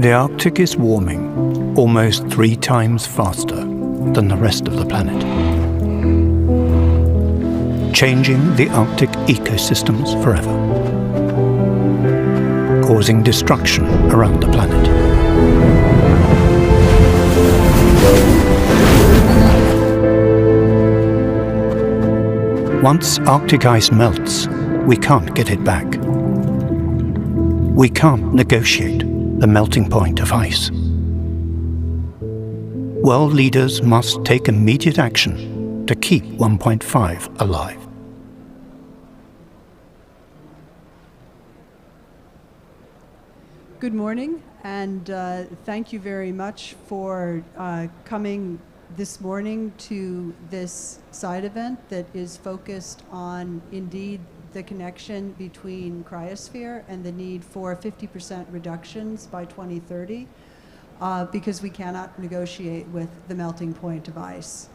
The Arctic is warming almost 3 times faster than the rest of the planet, changing the Arctic ecosystems forever, causing destruction around the planet. Once Arctic ice melts, we can't get it back. We can't negotiate the melting point of ice. World leaders must take immediate action to keep 1.5 alive. Good morning, and thank you very much for coming this morning to this side event that is focused on, indeed, the connection between cryosphere and the need for 50% reductions by 2030, because we cannot negotiate with the melting point of ice.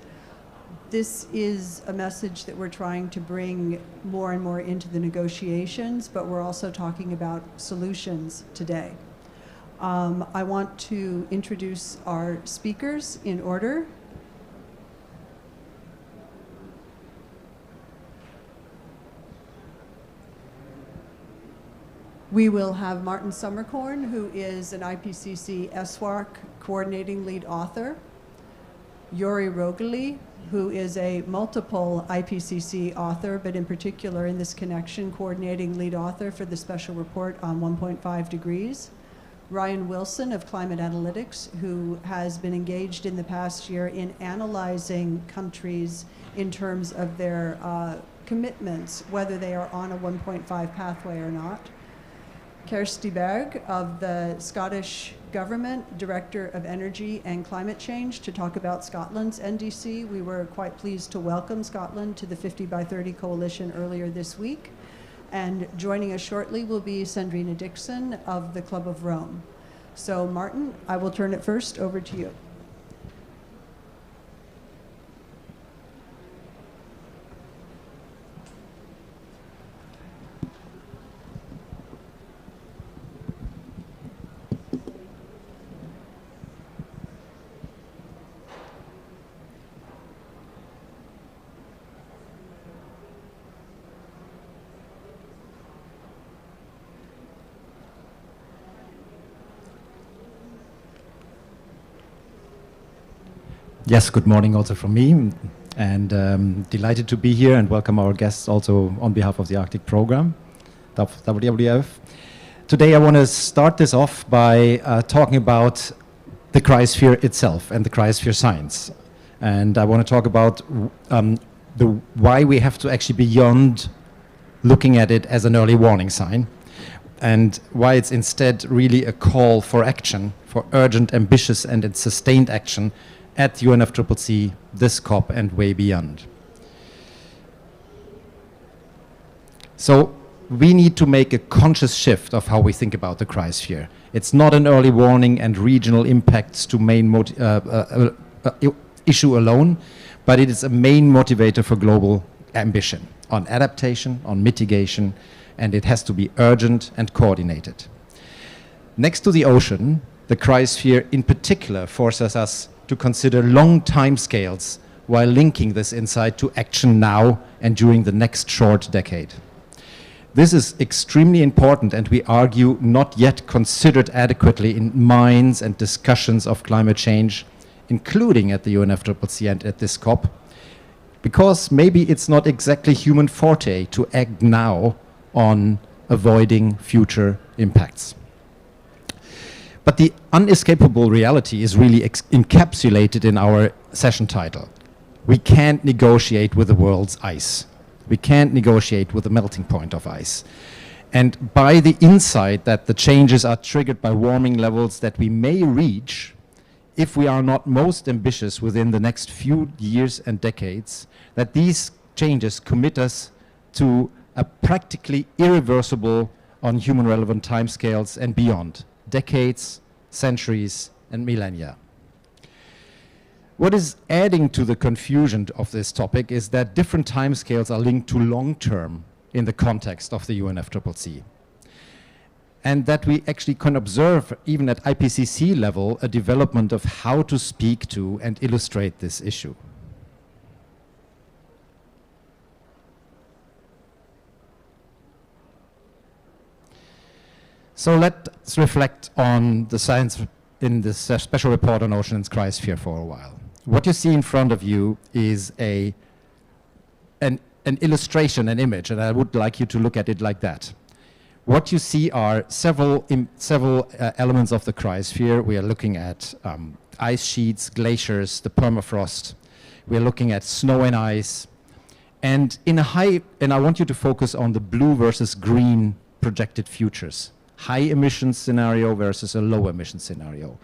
This is a message that we're trying to bring more and more into the negotiations, but we're also talking about solutions today. I want to introduce our speakers in order. We will have Martin Sommerkorn, who is an IPCC SWARC coordinating lead author. Yuri Rogeli, who is a multiple IPCC author, but in particular in this connection, coordinating lead author for the special report on 1.5 degrees. Ryan Wilson of Climate Analytics, who has been engaged in the past year in analyzing countries in terms of their commitments, whether they are on a 1.5 pathway or not. Kirsty Berg of the Scottish Government, Director of Energy and Climate Change, to talk about Scotland's NDC. We were quite pleased to welcome Scotland to the 50 by 30 coalition earlier this week. And joining us shortly will be Sandrina Dixon of the Club of Rome. So Martin, I will turn it first over to you. Yes, good morning also from me, and delighted to be here and welcome our guests also on behalf of the Arctic Program, WWF. Today I want to start this off by talking about the cryosphere itself and the cryosphere science. And I want to talk about why we have to actually beyond looking at it as an early warning sign, and why it's instead really a call for action, for urgent, ambitious and sustained action at UNFCCC, this COP and way beyond. So we need to make a conscious shift of how we think about the cryosphere. It's not an early warning and regional impacts to main issue alone, but it is a main motivator for global ambition on adaptation, on mitigation, and it has to be urgent and coordinated. Next to the ocean, the cryosphere in particular forces us to consider long timescales while linking this insight to action now and during the next short decade. This is extremely important, and we argue not yet considered adequately in minds and discussions of climate change, including at the UNFCCC and at this COP, because maybe it's not exactly human forte to act now on avoiding future impacts. But the unescapable reality is really encapsulated in our session title. We can't negotiate with the world's ice. We can't negotiate with the melting point of ice. And by the insight that the changes are triggered by warming levels that we may reach if we are not most ambitious within the next few years and decades, that these changes commit us to a practically irreversible on human relevant timescales and beyond. Decades, centuries, and millennia. What is adding to the confusion of this topic is that different timescales are linked to long-term in the context of the UNFCCC. and that we actually can observe, even at IPCC level, a development of how to speak to and illustrate this issue. So let's reflect on the science in this special report on ocean and cryosphere for a while. What you see in front of you is an illustration, an image, and I would like you to look at it like that. What you see are several elements of the cryosphere. We are looking at ice sheets, glaciers, the permafrost. We are looking at snow and ice. And I want you to focus on the blue versus green projected futures. High emission scenario versus a low emission scenario.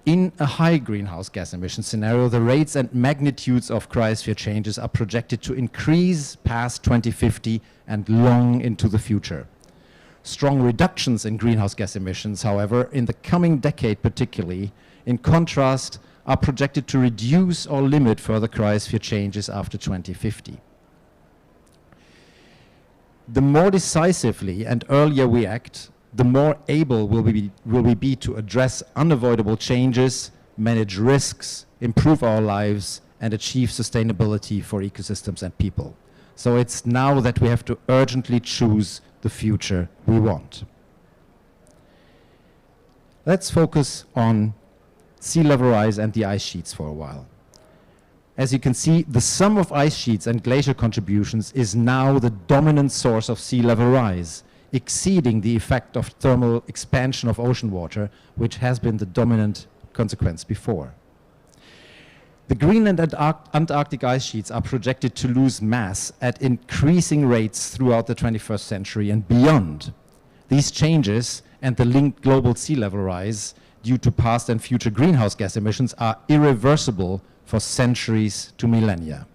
In a high greenhouse gas emission scenario, the rates and magnitudes of cryosphere changes are projected to increase past 2050 and long into the future. Strong reductions in greenhouse gas emissions, however, in the coming decade particularly, in contrast, are projected to reduce or limit further cryosphere changes after 2050. The more decisively and earlier we act, the more able will we be to address unavoidable changes, manage risks, improve our lives, and achieve sustainability for ecosystems and people. So it's now that we have to urgently choose the future we want. Let's focus on sea level rise and the ice sheets for a while. As you can see, the sum of ice sheets and glacier contributions is now the dominant source of sea level rise, exceeding the effect of thermal expansion of ocean water, which has been the dominant consequence before. The Greenland and Antarctic ice sheets are projected to lose mass at increasing rates throughout the 21st century and beyond. These changes and the linked global sea level rise due to past and future greenhouse gas emissions are irreversible for centuries to millennia.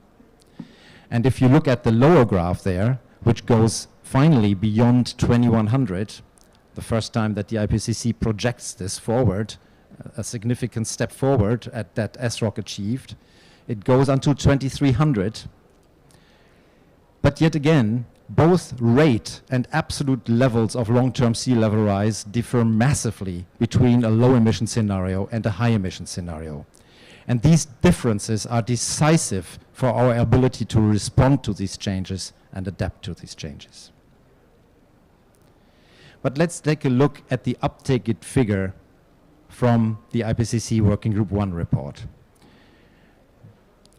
And if you look at the lower graph there, which goes finally beyond 2100, the first time that the IPCC projects this forward, a significant step forward at that SROC achieved, it goes until 2300. But yet again, both rate and absolute levels of long-term sea level rise differ massively between a low emission scenario and a high emission scenario. And these differences are decisive for our ability to respond to these changes and adapt to these changes. But let's take a look at the updated figure from the IPCC Working Group 1 report.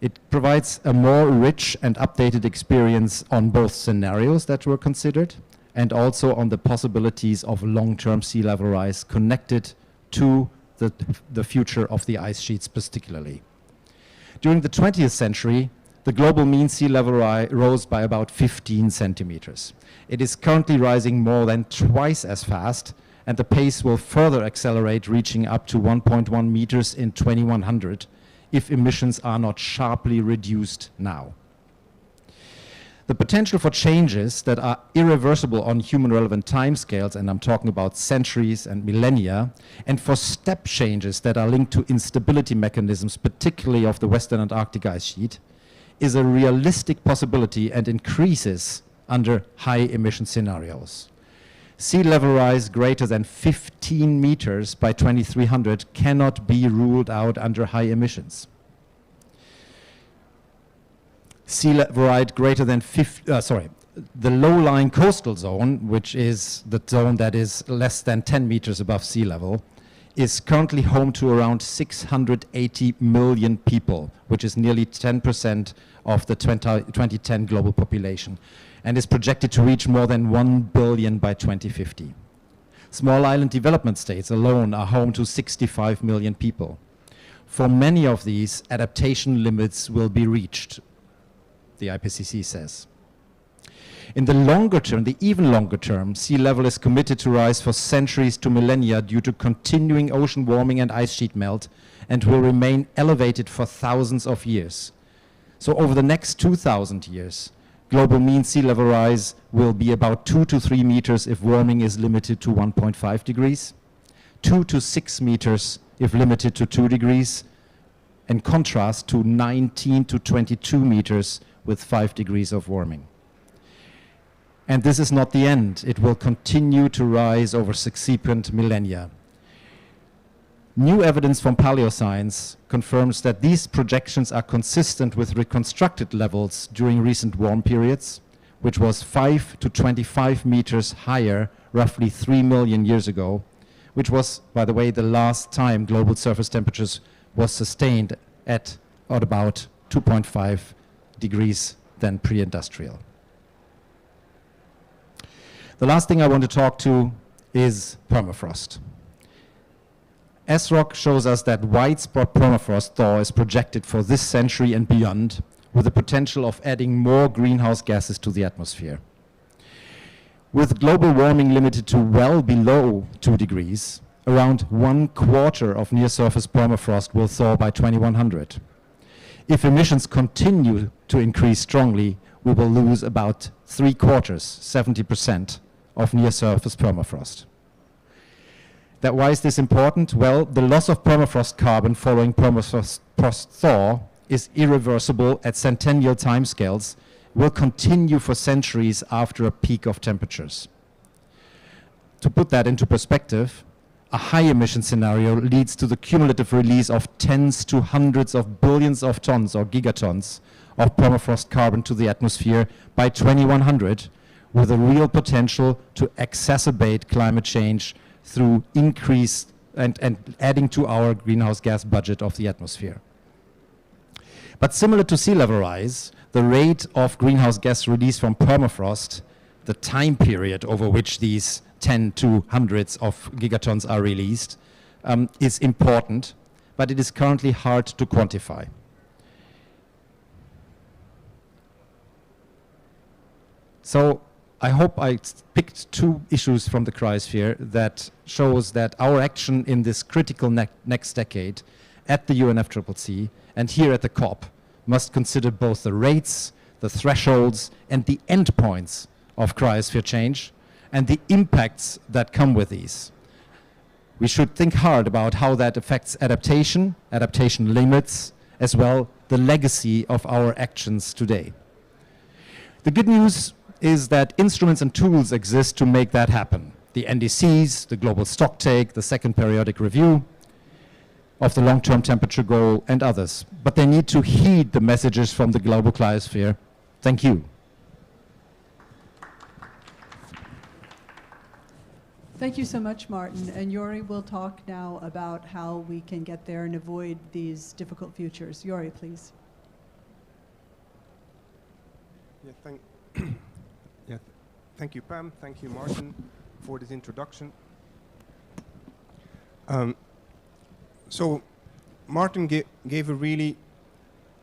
It provides a more rich and updated experience on both scenarios that were considered and also on the possibilities of long-term sea level rise connected to the future of the ice sheets particularly. During the 20th century, the global mean sea level rose by about 15 centimeters. It is currently rising more than twice as fast, and the pace will further accelerate, reaching up to 1.1 meters in 2100 if emissions are not sharply reduced now. The potential for changes that are irreversible on human-relevant timescales, and I'm talking about centuries and millennia, and for step changes that are linked to instability mechanisms, particularly of the Western Antarctic ice sheet, is a realistic possibility and increases under high emission scenarios. Sea level rise greater than 15 meters by 2300 cannot be ruled out under high emissions. Sea level rise greater than the low-lying coastal zone, which is the zone that is less than 10 meters above sea level, is currently home to around 680 million people, which is nearly 10% of the 2010 global population, and is projected to reach more than 1 billion by 2050. Small island development states alone are home to 65 million people. For many of these, adaptation limits will be reached, the IPCC says. In the longer term, the even longer term, sea level is committed to rise for centuries to millennia due to continuing ocean warming and ice sheet melt, and will remain elevated for thousands of years. So over the next 2,000 years, global mean sea level rise will be about 2 to 3 meters if warming is limited to 1.5 degrees, 2 to 6 meters if limited to 2 degrees, in contrast to 19 to 22 meters with 5 degrees of warming. And this is not the end. It will continue to rise over subsequent millennia. New evidence from paleoscience confirms that these projections are consistent with reconstructed levels during recent warm periods, which was 5 to 25 meters higher roughly 3 million years ago, which was, by the way, the last time global surface temperatures was sustained at or about 2.5 degrees than pre-industrial. The last thing I want to talk to is permafrost. SROC shows us that widespread permafrost thaw is projected for this century and beyond, with the potential of adding more greenhouse gases to the atmosphere. With global warming limited to well below 2 degrees, around 1/4 of near-surface permafrost will thaw by 2100. If emissions continue to increase strongly, we will lose about 3/4, 70%, of near-surface permafrost. Why is this important? Well, the loss of permafrost carbon following permafrost thaw is irreversible at centennial timescales, will continue for centuries after a peak of temperatures. To put that into perspective, a high emission scenario leads to the cumulative release of tens to hundreds of billions of tons or gigatons of permafrost carbon to the atmosphere by 2100, with a real potential to exacerbate climate change through increased and adding to our greenhouse gas budget of the atmosphere. But similar to sea level rise, the rate of greenhouse gas release from permafrost, the time period over which these 10 to hundreds of gigatons are released, is important, but it is currently hard to quantify. So I hope I picked two issues from the cryosphere that shows that our action in this critical next decade at the UNFCCC and here at the COP must consider both the rates, the thresholds, and the endpoints of cryosphere change and the impacts that come with these. We should think hard about how that affects adaptation, adaptation limits, as well the legacy of our actions today. The good news is that instruments and tools exist to make that happen. The NDCs, the global stocktake, the second periodic review of the long-term temperature goal, and others. But they need to heed the messages from the global cryosphere. Thank you. Thank you so much, Martin. And Yuri will talk now about how we can get there and avoid these difficult futures. Yuri, please. Thank you, Pam. Thank you, Martin, for this introduction. So Martin gave a really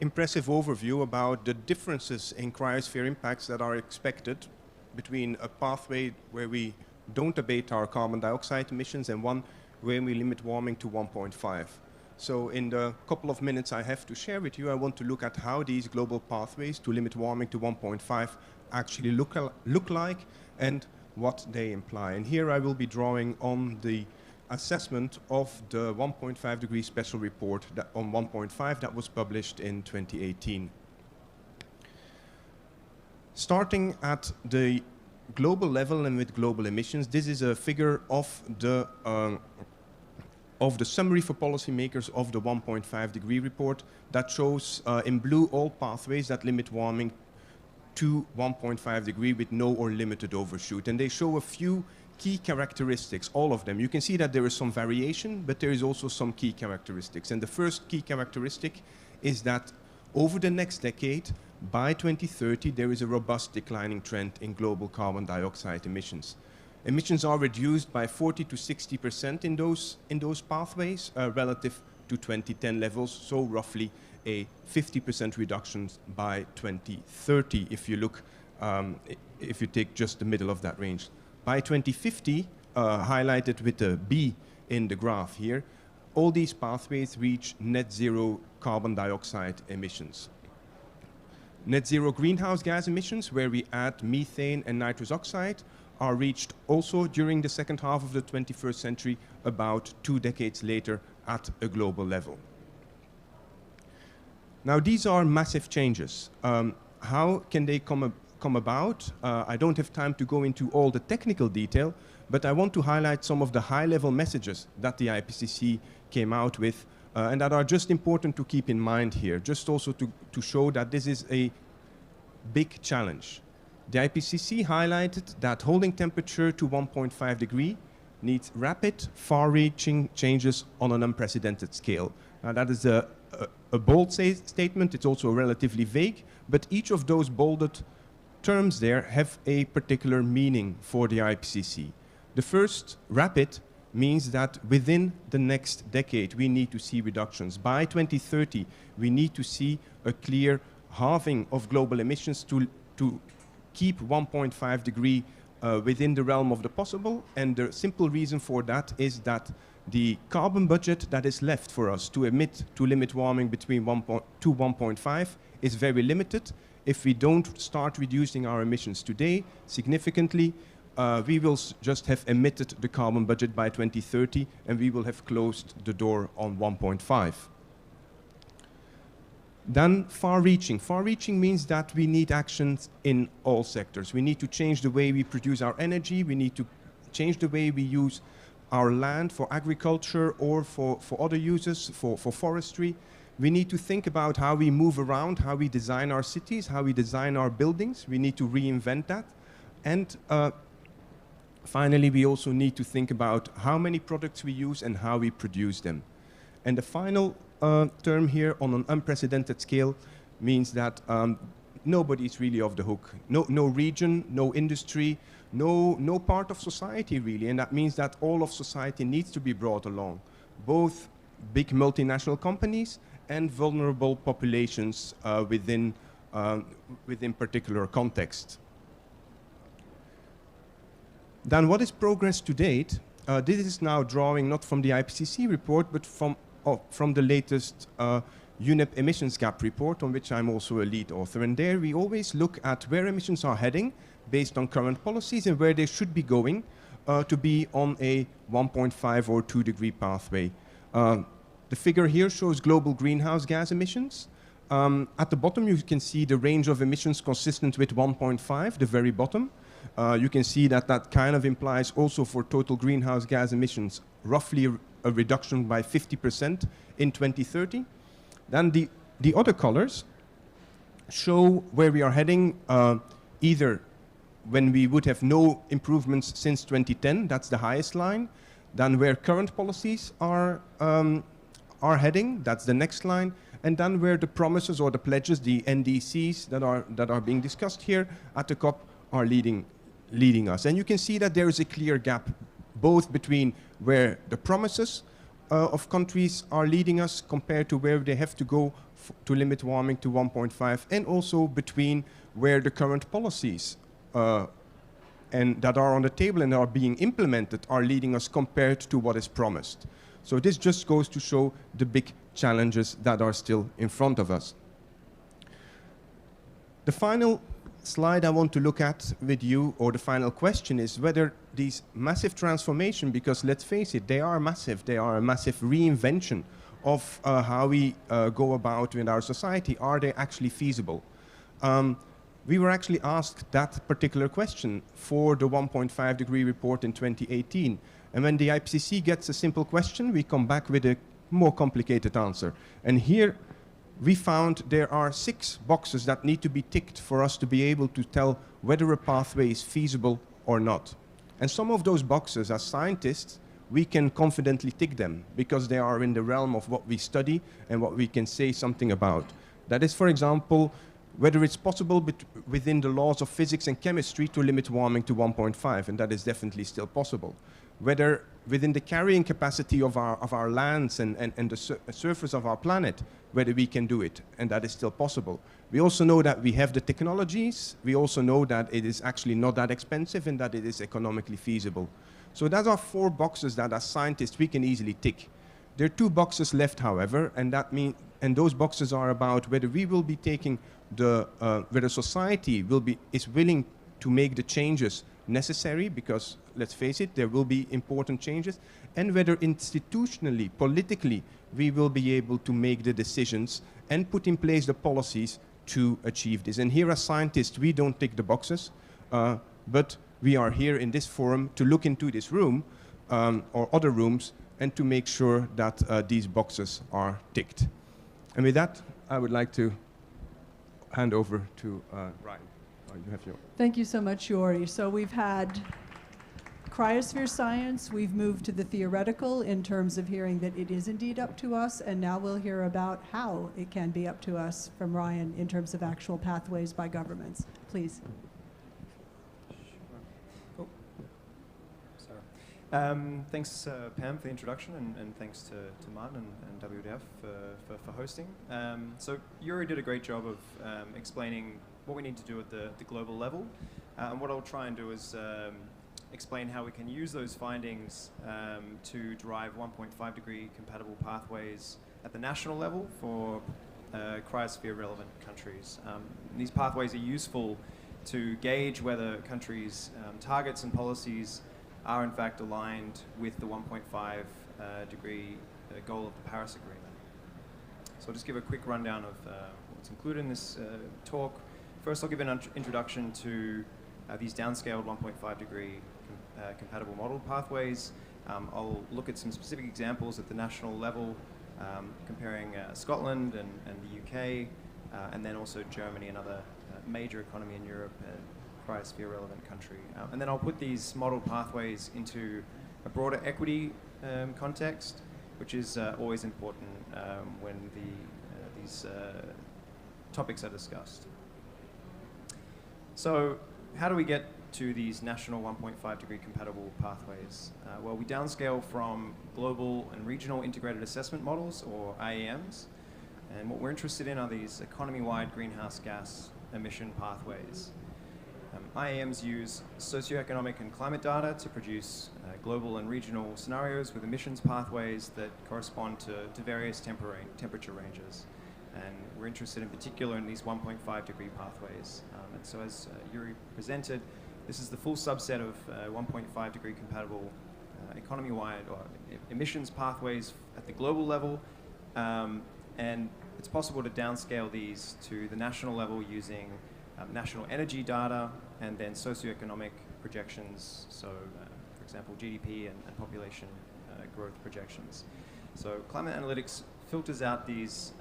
impressive overview about the differences in cryosphere impacts that are expected between a pathway where we don't abate our carbon dioxide emissions and one where we limit warming to 1.5. So in the couple of minutes I have to share with you, I want to look at how these global pathways to limit warming to 1.5 actually look like and what they imply. And here I will be drawing on the assessment of the 1.5 degree special report on 1.5 that was published in 2018. Starting at the global level and with global emissions, this is a figure of the summary for policymakers of the 1.5 degree report that shows in blue all pathways that limit warming to 1.5 degree with no or limited overshoot. And they show a few key characteristics, all of them. You can see that there is some variation, but there is also some key characteristics. And the first key characteristic is that over the next decade, by 2030, there is a robust declining trend in global carbon dioxide emissions. Emissions are reduced by 40 to 60% in those pathways relative to 2010 levels, so roughly a 50% reduction by 2030 if you look, if you take just the middle of that range. By 2050, highlighted with a B in the graph here, all these pathways reach net zero carbon dioxide emissions. Net zero greenhouse gas emissions, where we add methane and nitrous oxide, are reached also during the second half of the 21st century, about 2 decades later at a global level. Now, these are massive changes. How can they come come about. I don't have time to go into all the technical detail, but I want to highlight some of the high-level messages that the IPCC came out with and that are just important to keep in mind here, just also to show that this is a big challenge. The IPCC highlighted that holding temperature to 1.5 degree needs rapid, far-reaching changes on an unprecedented scale. Now that is a bold statement, it's also relatively vague, but each of those bolded terms there have a particular meaning for the IPCC. The first, rapid, means that within the next decade we need to see reductions. By 2030 we need to see a clear halving of global emissions to keep 1.5 degree within the realm of the possible, and the simple reason for that is that the carbon budget that is left for us to limit warming between 1.5 is very limited. If we don't start reducing our emissions today significantly, we will just have emitted the carbon budget by 2030 and we will have closed the door on 1.5. Then far-reaching. Far-reaching means that we need actions in all sectors. We need to change the way we produce our energy. We need to change the way we use our land for agriculture or for other uses, for forestry. We need to think about how we move around, how we design our cities, how we design our buildings. We need to reinvent that. And finally, we also need to think about how many products we use and how we produce them. And the final term here, on an unprecedented scale, means that nobody's really off the hook. No region, no industry, no part of society really, and that means that all of society needs to be brought along, both big multinational companies and vulnerable populations within particular contexts. Then what is progress to date? This is now drawing not from the IPCC report, but from the latest UNEP emissions gap report, on which I'm also a lead author. And there we always look at where emissions are heading based on current policies and where they should be going to be on a 1.5 or 2 degree pathway. The figure here shows global greenhouse gas emissions. At the bottom you can see the range of emissions consistent with 1.5, the very bottom. You can see that that kind of implies also for total greenhouse gas emissions roughly a reduction by 50% in 2030. Then the other colors show where we are heading, either when we would have no improvements since 2010, that's the highest line, then where current policies are heading, that's the next line, and then where the promises or the pledges, the NDCs that are being discussed here at the COP are leading us. And you can see that there is a clear gap both between where the promises of countries are leading us compared to where they have to go to limit warming to 1.5, and also between where the current policies and that are on the table and are being implemented are leading us compared to what is promised. So this just goes to show the big challenges that are still in front of us. The final slide I want to look at with you, or the final question, is whether these massive transformation, because let's face it, they are massive. They are a massive reinvention of how we go about in our society. Are they actually feasible? We were actually asked that particular question for the 1.5 degree report in 2018. And when the IPCC gets a simple question, we come back with a more complicated answer. And here we found there are 6 boxes that need to be ticked for us to be able to tell whether a pathway is feasible or not. And some of those boxes, as scientists, we can confidently tick them because they are in the realm of what we study and what we can say something about. That is, for example, whether it's possible within the laws of physics and chemistry to limit warming to 1.5, and that is definitely still possible. Whether within the carrying capacity of our lands and the surface of our planet, whether we can do it, and that is still possible. We also know that we have the technologies. We also know that it is actually not that expensive and that it is economically feasible. So those are 4 boxes that as scientists we can easily tick. There are 2 boxes left, however, and those boxes are about whether we will be taking whether society is willing to make the changes necessary, because let's face it, there will be important changes, and whether institutionally, politically, we will be able to make the decisions and put in place the policies to achieve this. And here as scientists, we don't tick the boxes, but we are here in this forum to look into this room or other rooms and to make sure that these boxes are ticked. And with that, I would like to hand over to Ryan. You have your... Thank you so much, Yori. So we've had cryosphere science, we've moved to the theoretical in terms of hearing that it is indeed up to us, and now we'll hear about how it can be up to us from Ryan in terms of actual pathways by governments. Please. Oh. Thanks, Pam, for the introduction, and thanks to Martin and WDF for hosting. So Yuri did a great job of explaining what we need to do at the global level. And what I'll try and do is explain how we can use those findings to drive 1.5 degree compatible pathways at the national level for cryosphere relevant countries. These pathways are useful to gauge whether countries' targets and policies are in fact aligned with the 1.5 degree goal of the Paris Agreement. So I'll just give a quick rundown of what's included in this talk. First, I'll give an introduction to these downscaled 1.5 degree compatible model pathways. I'll look at some specific examples at the national level, comparing Scotland and the UK, and then also Germany, another major economy in Europe, cryosphere relevant country. And then I'll put these model pathways into a broader equity context, which is always important when these topics are discussed. So how do we get to these national 1.5 degree compatible pathways? Well, we downscale from global and regional integrated assessment models, or IEMs, and what we're interested in are these economy-wide greenhouse gas emission pathways. IEMs use socioeconomic and climate data to produce global and regional scenarios with emissions pathways that correspond to various temperature ranges. And we're interested in particular in these 1.5 degree pathways. And so as Yuri presented, this is the full subset of 1.5 degree compatible economy-wide or emissions pathways at the global level. And it's possible to downscale these to the national level using national energy data and then socioeconomic projections. So, for example, GDP and population growth projections. So climate analytics filters out these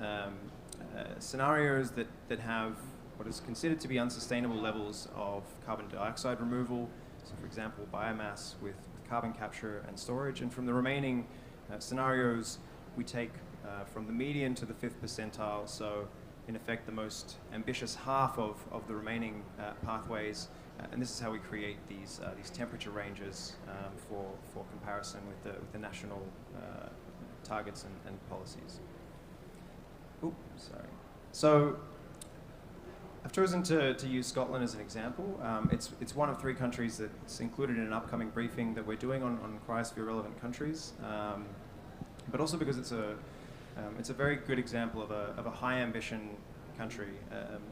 scenarios that have what is considered to be unsustainable levels of carbon dioxide removal. So for example, biomass with carbon capture and storage. And from the remaining scenarios, we take from the median to the 5th percentile. So in effect, the most ambitious half of the remaining pathways. And this is how we create these temperature ranges for comparison with the national targets and policies. Oops, sorry. So I've chosen to use Scotland as an example. It's one of 3 countries that's included in an upcoming briefing that we're doing on cryosphere relevant countries, but also because it's a very good example of a high ambition country,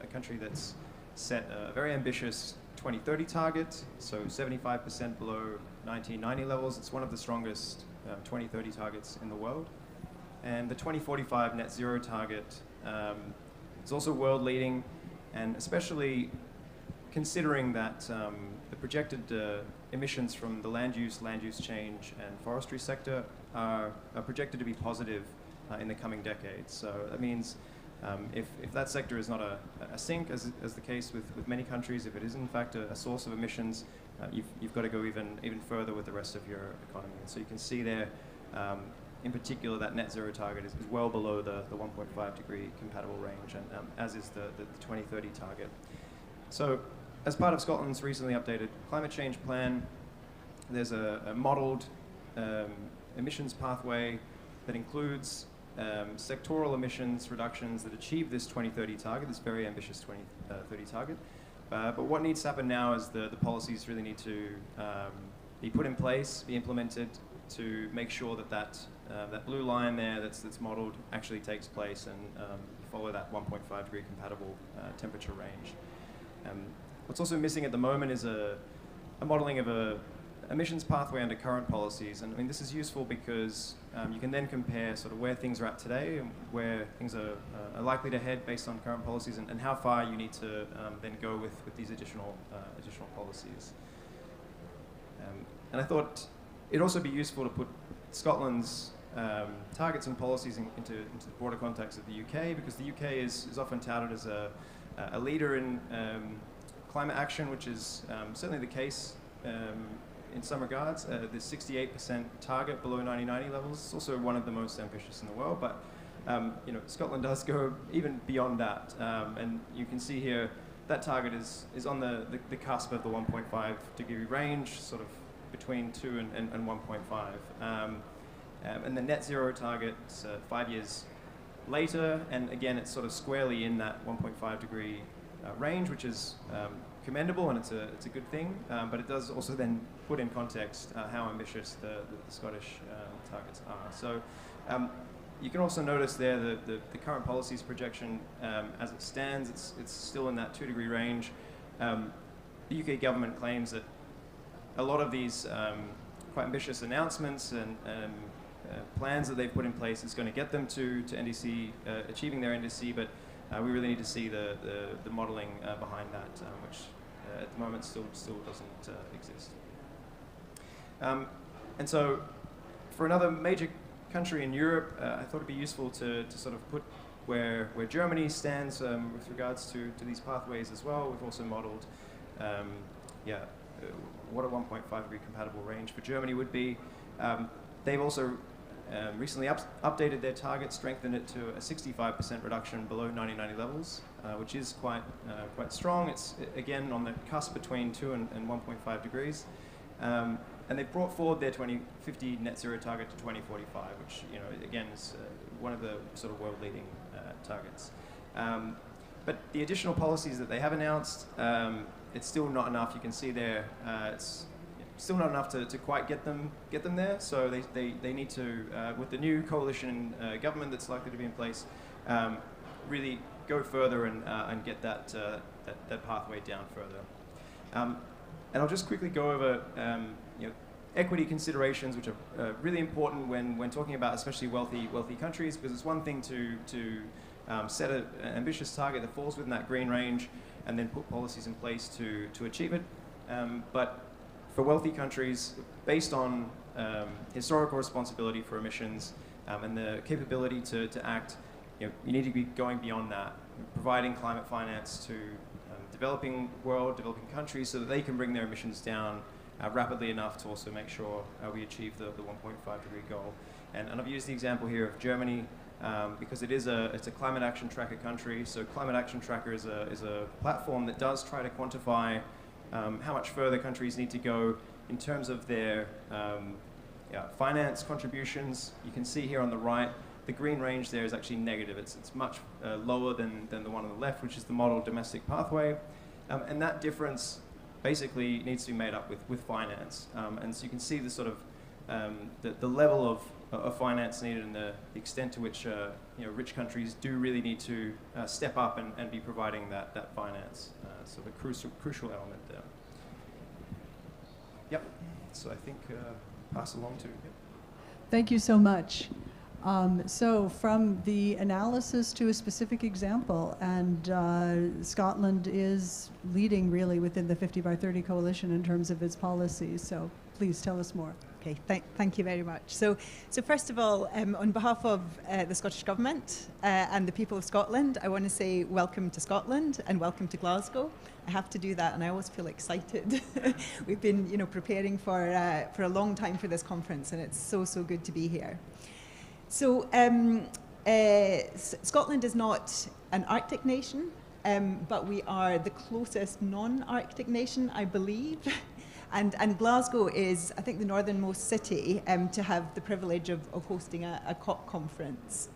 a country that's set a very ambitious 2030 target, so 75% below 1990 levels. It's one of the strongest 2030 targets in the world. And the 2045 net zero target is also world leading, and especially considering that the projected emissions from the land use change and forestry sector are projected to be positive in the coming decades. So that means if that sector is not a sink, as the case with many countries, if it is in fact a source of emissions, you've got to go even further with the rest of your economy. And so you can see there, in particular, that net zero target is well below the 1.5 degree compatible range, and as is the 2030 target. So as part of Scotland's recently updated climate change plan, there's a modelled emissions pathway that includes sectoral emissions reductions that achieve this 2030 target, this very ambitious 2030 target. But what needs to happen now is the policies really need to be put in place, be implemented to make sure that blue line there that's modelled actually takes place and follow that 1.5 degree compatible temperature range. What's also missing at the moment is a modelling of a emissions pathway under current policies. And I mean, this is useful because you can then compare sort of where things are at today and where things are likely to head based on current policies, and how far you need to then go with these additional policies. And I thought it'd also be useful to put Scotland's targets and policies into the broader context of the UK, because the UK is often touted as a leader in climate action, which is certainly the case in some regards. The 68% target below 1990 levels is also one of the most ambitious in the world, but you know, Scotland does go even beyond that, and you can see here that target is on the cusp of the 1.5 degree range, sort of between 2 and 1.5. And the net zero target 5 years later, and again, it's sort of squarely in that 1.5 degree range, which is commendable, and it's a good thing, but it does also then put in context how ambitious the Scottish targets are. So you can also notice there the current policies projection as it stands, it's still in that 2 degree range. The UK government claims that a lot of these quite ambitious announcements and plans that they've put in place is going to get them to NDC, achieving their NDC, but we really need to see the modelling behind that, which at the moment still doesn't exist. And so for another major country in Europe, I thought it'd be useful to sort of put where Germany stands with regards to these pathways as well. We've also modelled what a 1.5 degree compatible range for Germany would be. They've also recently updated their target, strengthened it to a 65% reduction below 1990 levels, which is quite strong. It's again on the cusp between 2 and 1.5 degrees. And they've brought forward their 2050 net zero target to 2045, which, you know, again is one of the sort of world-leading targets. But the additional policies that they have announced, it's still not enough. You can see there, it's still not enough to quite get them there. So they need to, with the new coalition government that's likely to be in place, really go further and get that pathway down further. And I'll just quickly go over equity considerations, which are really important when talking about especially wealthy countries, because it's one thing to set an ambitious target that falls within that green range and then put policies in place to achieve it. But for wealthy countries, based on historical responsibility for emissions and the capability to act, you need to be going beyond that, providing climate finance to developing countries so that they can bring their emissions down rapidly enough to also make sure we achieve the 1.5 degree goal. And I've used the example here of Germany because it's a climate action tracker country. So climate action tracker is a platform that does try to quantify how much further countries need to go in terms of their finance contributions. You can see here on the right, the green range there is actually negative. It's much lower than the one on the left, which is the model domestic pathway. And that difference basically needs to be made up with finance. And so you can see the sort of the level of finance needed and the extent to which rich countries do really need to step up and be providing that finance. So the crucial element there. Yep. So I think pass along to. Yep. Thank you so much. So from the analysis to a specific example, and Scotland is leading really within the 50 by 30 coalition in terms of its policies. So please tell us more. Okay, thank you very much. So first of all, on behalf of the Scottish Government and the people of Scotland, I want to say welcome to Scotland and welcome to Glasgow. I have to do that, and I always feel excited. We've been, preparing for a long time for this conference, and it's so good to be here. So Scotland is not an Arctic nation, but we are the closest non-Arctic nation, I believe. And Glasgow is, I think, the northernmost city to have the privilege of hosting a COP conference.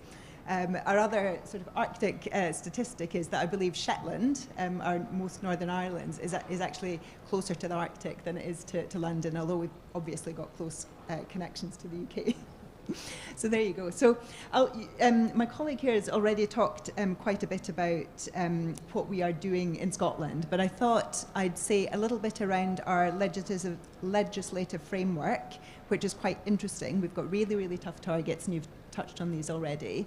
Our other sort of Arctic statistic is that I believe Shetland, our most northern islands, is actually closer to the Arctic than it is to London, although we've obviously got close connections to the UK. So there you go. So my colleague here has already talked quite a bit about what we are doing in Scotland, but I thought I'd say a little bit around our legislative framework, which is quite interesting. We've got really, really tough targets, and you've touched on these already,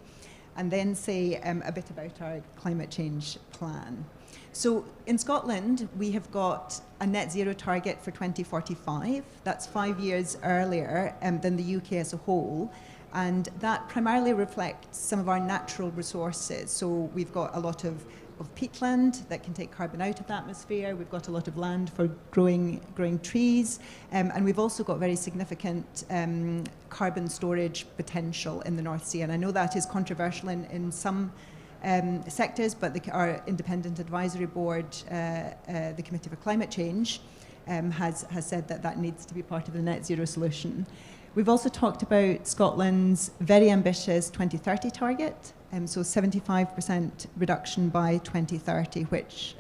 and then say a bit about our climate change plan. So in Scotland, we have got a net zero target for 2045. That's 5 years earlier than the UK as a whole. And that primarily reflects some of our natural resources. So we've got a lot of peatland that can take carbon out of the atmosphere. We've got a lot of land for growing trees. And we've also got very significant carbon storage potential in the North Sea. And I know that is controversial in some sectors, but our independent advisory board, the Committee for Climate Change, has said that needs to be part of the net zero solution. We've also talked about Scotland's very ambitious 2030 target, so 75% reduction by 2030, which,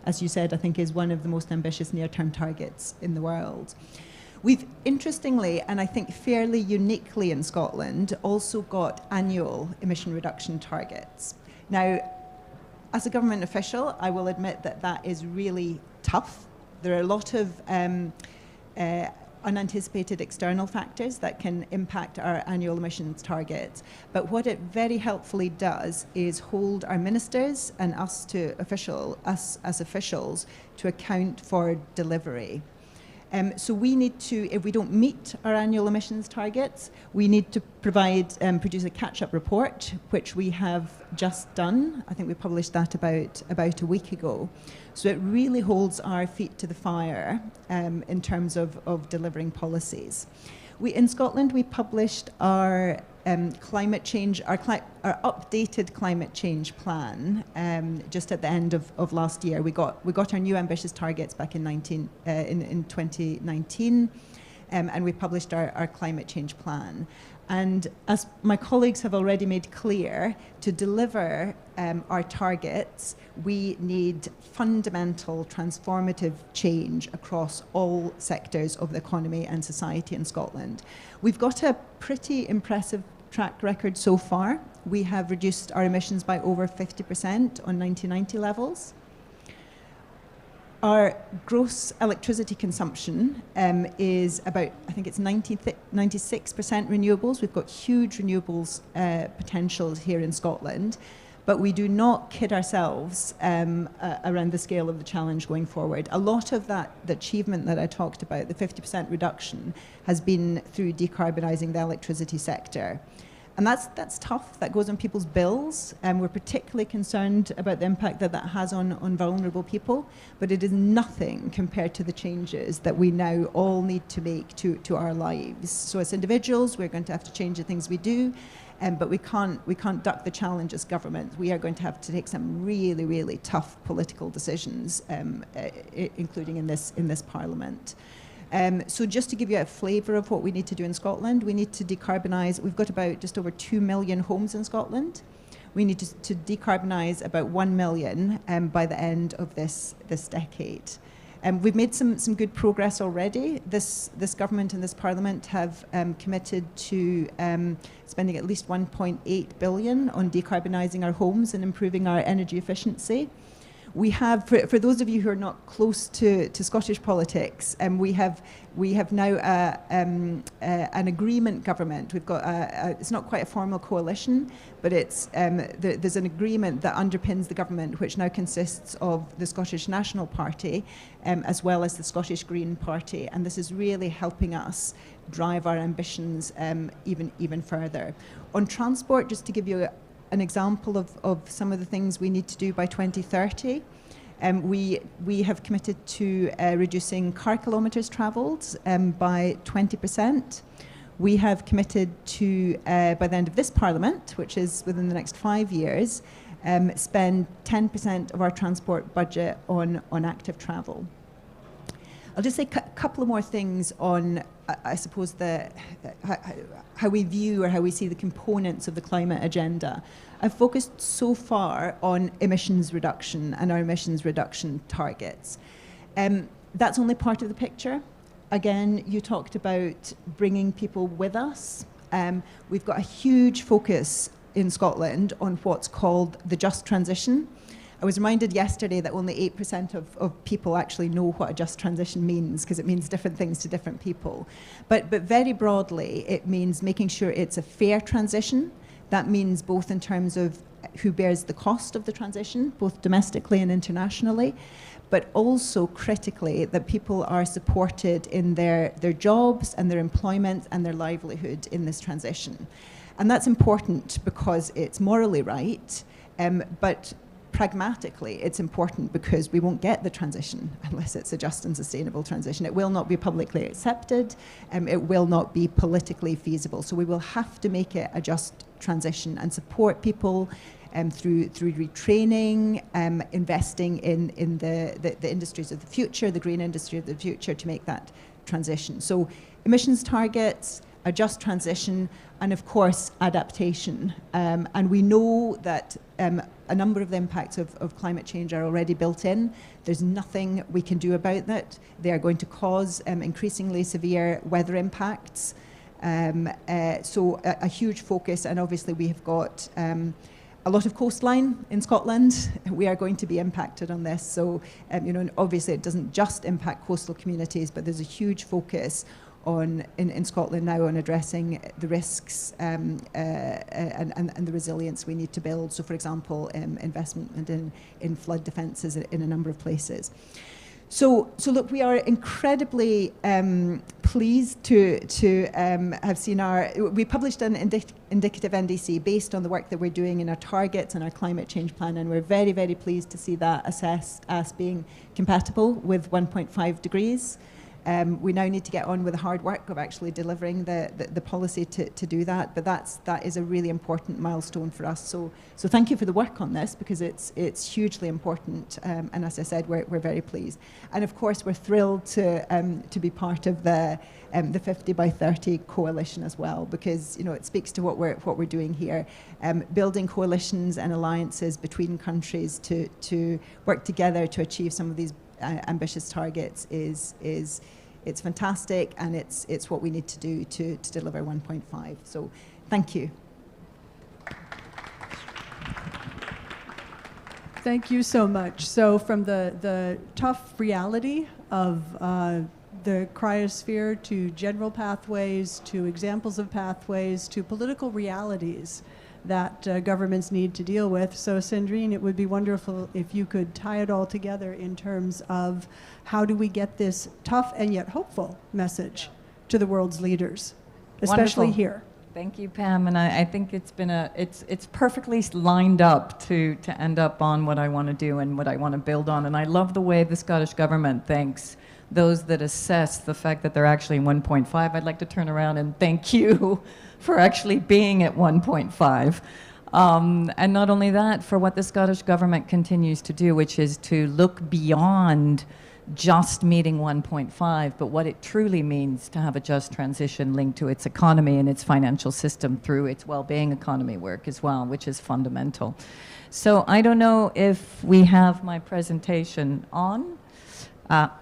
as you said, I think is one of the most ambitious near-term targets in the world. We've interestingly, and I think fairly uniquely in Scotland, also got annual emission reduction targets. Now, as a government official, I will admit that is really tough. There are a lot of unanticipated external factors that can impact our annual emissions targets. But what it very helpfully does is hold our ministers and us as officials to account for delivery. So we need to, if we don't meet our annual emissions targets, we need to produce a catch-up report, which we have just done. I think we published that about a week ago. So it really holds our feet to the fire in terms of delivering policies. In Scotland, we published our climate change, our updated climate change plan just at the end of last year. We got our new ambitious targets back in 2019, and we published our climate change plan. And as my colleagues have already made clear, to deliver our targets, we need fundamental transformative change across all sectors of the economy and society in Scotland. We've got a pretty impressive track record so far. We have reduced our emissions by over 50% on 1990 levels. Our gross electricity consumption is about, I think it's 96% renewables. We've got huge renewables potentials here in Scotland, but we do not kid ourselves around the scale of the challenge going forward. A lot of the achievement that I talked about, the 50% reduction, has been through decarbonising the electricity sector. And that's tough. That goes on people's bills, and we're particularly concerned about the impact that has on vulnerable people. But it is nothing compared to the changes that we now all need to make to our lives. So as individuals, we're going to have to change the things we do, but we can't duck the challenge as government. We are going to have to take some really, really tough political decisions, including in this Parliament. So just to give you a flavour of what we need to do in Scotland, we need to decarbonise. We've got about just over 2 million homes in Scotland. We need to decarbonise about 1 million by the end of this decade. We've made some good progress already. This government and this Parliament have committed to spending at least 1.8 billion on decarbonising our homes and improving our energy efficiency. We have, for those of you who are not close to Scottish politics, we have now an agreement government. We've got it's not quite a formal coalition, but there's an agreement that underpins the government, which now consists of the Scottish National Party as well as the Scottish Green Party, and this is really helping us drive our ambitions even further. On transport, just to give you an example of some of the things we need to do by 2030. We have committed to reducing car kilometres travelled by 20%. We have committed to, by the end of this Parliament, which is within the next 5 years, spend 10% of our transport budget on active travel. I'll just say a couple of more things on, I suppose, how we view or how we see the components of the climate agenda. I've focused so far on emissions reduction and our emissions reduction targets. That's only part of the picture. Again, you talked about bringing people with us. we've got a huge focus in Scotland on what's called the just transition. I was reminded yesterday that only 8% of people actually know what a just transition means, because it means different things to different people. But very broadly, it means making sure it's a fair transition. That means both in terms of who bears the cost of the transition, both domestically and internationally, but also critically that people are supported in their jobs and their employment and their livelihood in this transition. And that's important because it's morally right, but pragmatically it's important because we won't get the transition unless it's a just and sustainable transition. It will not be publicly accepted, it will not be politically feasible. So we will have to make it a just transition and support people through retraining, investing in the industries of the future, the green industry of the future, to make that transition. So emissions targets, a just transition, and of course adaptation. And we know that a number of the impacts of climate change are already built in. There's nothing we can do about that. They are going to cause increasingly severe weather impacts. So a huge focus, and obviously we have got a lot of coastline in Scotland. We are going to be impacted on this. So, obviously it doesn't just impact coastal communities, but there's a huge focus in Scotland now on addressing the risks and the resilience we need to build. So, for example, investment in flood defences in a number of places. So look, we are incredibly pleased to have seen we published an indicative NDC based on the work that we're doing in our targets and our climate change plan, and we're very, very pleased to see that assessed as being compatible with 1.5 degrees. We now need to get on with the hard work of actually delivering the policy to do that, but that is a really important milestone for us. So thank you for the work on this, because it's hugely important, and as I said, we're very pleased. And of course, we're thrilled to be part of the 50 by 30 coalition as well, because it speaks to what we're doing here, building coalitions and alliances between countries to work together to achieve some of these ambitious targets it's fantastic, and it's what we need to do to deliver 1.5. So thank you. Thank you so much. So from the tough reality of the cryosphere to general pathways, to examples of pathways, to political realities that governments need to deal with. So Sandrine, it would be wonderful if you could tie it all together in terms of how do we get this tough and yet hopeful message to the world's leaders, especially Wonderful. here. Thank you, Pam, and I think it's been it's perfectly lined up to end up on what I want to do and what I want to build on. And I love the way the Scottish government thanks those that assess the fact that they're actually 1.5. I'd like to turn around and thank you for actually being at 1.5. And not only that, for what the Scottish government continues to do, which is to look beyond just meeting 1.5, but what it truly means to have a just transition linked to its economy and its financial system through its well-being economy work as well, which is fundamental. So I don't know if we have my presentation on.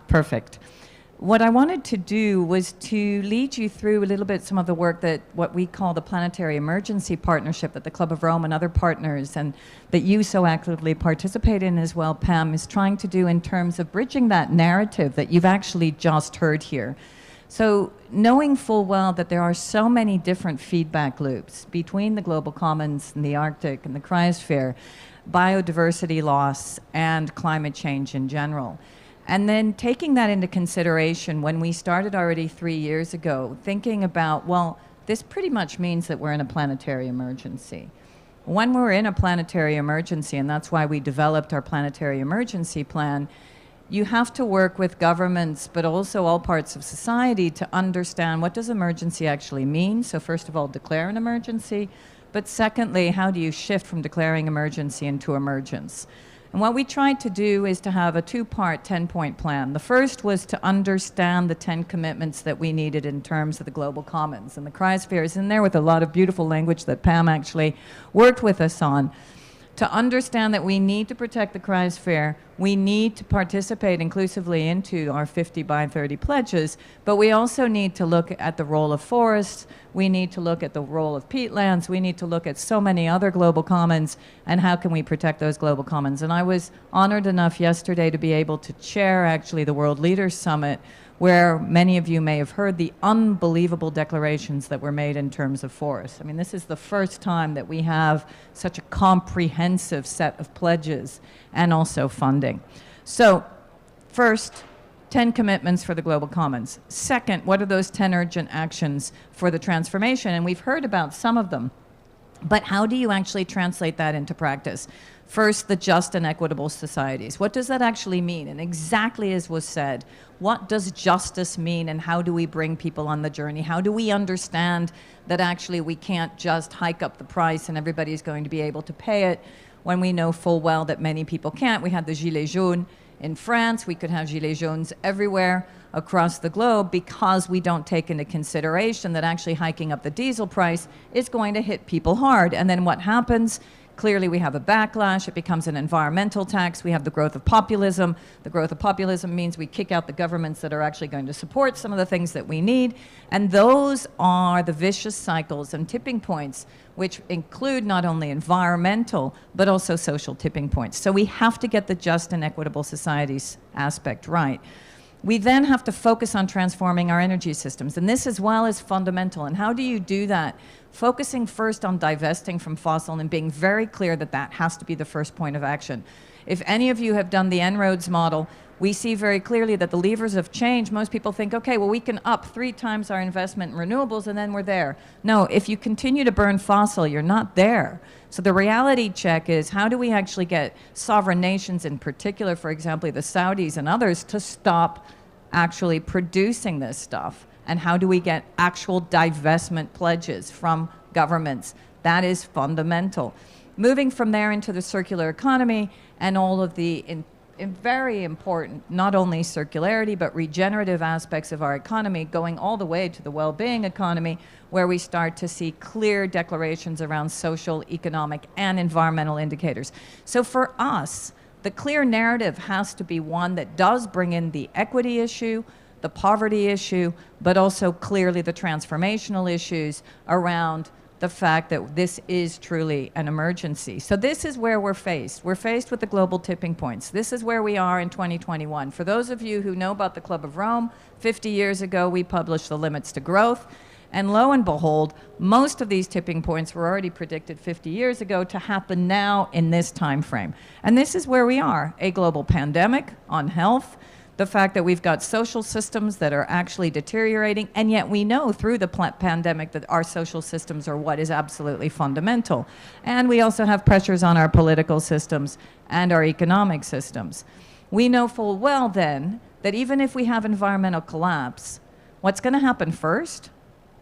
Perfect. What I wanted to do was to lead you through a little bit some of the work that what we call the Planetary Emergency Partnership that the Club of Rome and other partners, and that you so actively participate in as well, Pam, is trying to do in terms of bridging that narrative that you've actually just heard here. So knowing full well that there are so many different feedback loops between the global commons and the Arctic and the cryosphere, biodiversity loss and climate change in general. And then taking that into consideration when we started already 3 years ago, thinking about, well, this pretty much means that we're in a planetary emergency. When we're in a planetary emergency, and that's why we developed our planetary emergency plan, you have to work with governments, but also all parts of society to understand what does emergency actually mean. So first of all, declare an emergency, but secondly, how do you shift from declaring emergency into emergence? And what we tried to do is to have a two-part 10-point plan. The first was to understand the 10 commitments that we needed in terms of the global commons. And the cryosphere is in there with a lot of beautiful language that Pam actually worked with us on. to understand that we need to protect the cryosphere, we need to participate inclusively into our 50 by 30 pledges, but we also need to look at the role of forests, we need to look at the role of peatlands, we need to look at so many other global commons, and how can we protect those global commons. And I was honored enough yesterday to be able to chair actually the World Leaders Summit, where many of you may have heard the unbelievable declarations that were made in terms of forests. I mean, this is the first time that we have such a comprehensive set of pledges and also funding. So, first, 10 commitments for the global commons. Second, what are those 10 urgent actions for the transformation? And we've heard about some of them. But how do you actually translate that into practice? First, the just and equitable societies. What does that actually mean? And exactly as was said, what does justice mean, and how do we bring people on the journey? How do we understand that actually we can't just hike up the price and everybody's going to be able to pay it when we know full well that many people can't? We had the Gilets jaunes in France. We could have Gilets jaunes everywhere across the globe because we don't take into consideration that actually hiking up the diesel price is going to hit people hard. And then what happens? Clearly, we have a backlash. It becomes an environmental tax. We have the growth of populism. The growth of populism means we kick out the governments that are actually going to support some of the things that we need. And those are the vicious cycles and tipping points, which include not only environmental, but also social tipping points. So we have to get the just and equitable societies aspect right. We then have to focus on transforming our energy systems, and this as well is fundamental. And how do you do that? Focusing first on divesting from fossil and being very clear that that has to be the first point of action. If any of you have done the En-ROADS model, we see very clearly that the levers of change, most people think, okay, well, we can up 3 times our investment in renewables and then we're there. No, if you continue to burn fossil, you're not there. So the reality check is, how do we actually get sovereign nations in particular, for example, the Saudis and others, to stop actually producing this stuff? And how do we get actual divestment pledges from governments? That is fundamental. Moving from there into the circular economy and all of the very important, not only circularity, but regenerative aspects of our economy, going all the way to the well-being economy, where we start to see clear declarations around social, economic, and environmental indicators. So for us, the clear narrative has to be one that does bring in the equity issue, the poverty issue, but also clearly the transformational issues around the fact that this is truly an emergency. So this is where we're faced. We're faced with the global tipping points. This is where we are in 2021. For those of you who know about the Club of Rome, 50 years ago we published the limits to growth. And lo and behold, most of these tipping points were already predicted 50 years ago to happen now in this time frame. And this is where we are: a global pandemic on health, the fact that we've got social systems that are actually deteriorating, and yet we know through the pandemic that our social systems are what is absolutely fundamental. And we also have pressures on our political systems and our economic systems. We know full well then that even if we have environmental collapse, what's going to happen first